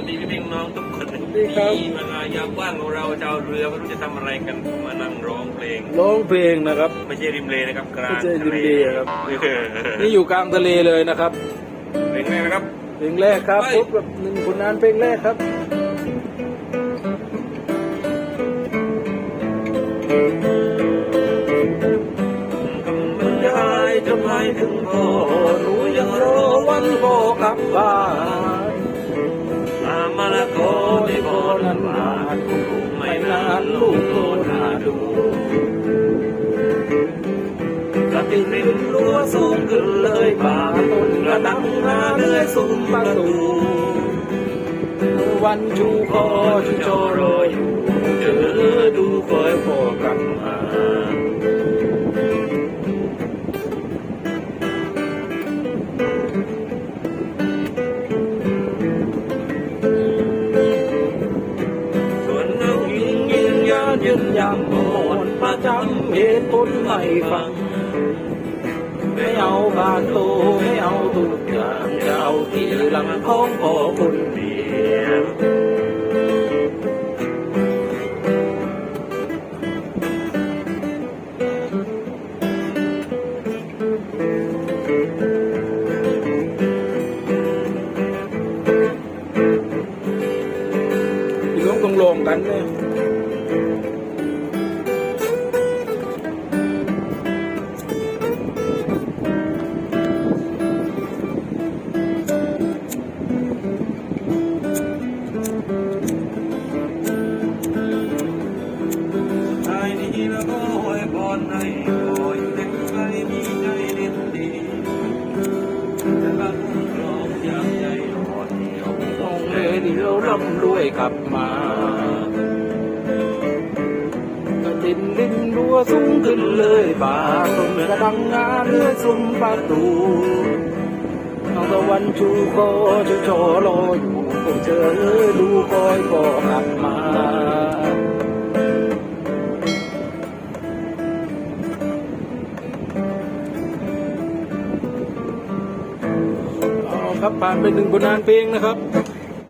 ดีพี่น้องทุกคน ดีครับ ที่มายามว่างของเราชาวเรือไม่รู้จะทำอะไรกันมานั่งร้องเพลง ร้องเพลงนะครับ ไม่ใช่ริมเลนะครับกลาง ไม่ใช่ริมเลครับ ทะเล นี่อยู่กลางทะเลเลยนะครับ เพลงแรกนะครับ เพลงแรกครับ ไป พบกับหนึ่งผลงานเพลงแรกครับบรรยายจดหมายถึงพ่อหนูยังรอวันพ่อกลับบ้านมาละกอที่พ่อนั้นนานไม่นานลูกโตหน้าดูกระติกริมรั้วสูงขึ้นเลยป่าต้นกระดังหน้าเลื่อยซุ้มประตูวันชูคอชูจอรออยู่เธอดูคอยพ่อกลับมาส่วนเรายิงยายืนยันหมดประจำเหตุผลไม่ฟังไม่เอาบานโตไม่เอาทุกอย่างจะเอาที่ลำของพ่อคนเดียวพี่น้องต้องลงกันเนี่ยไอ้นี่แล้วก็อวยพรให้คอยอยู่ในใจมีใจเล่นดีจะรักรองยามใจอ่อนเหี่ยวต้องเดียวร่ำรวยกลับมาดินรั้วสูงขึ้นเลยป่าต้นกระดังงาเลื่อยซุ้มประตูน้องตะวันชูคอชูจอรออยู่คงเจอดูคอยก็กลับมาเอาครับผ่านไปหนึ่งผลงานเพลงนะครับ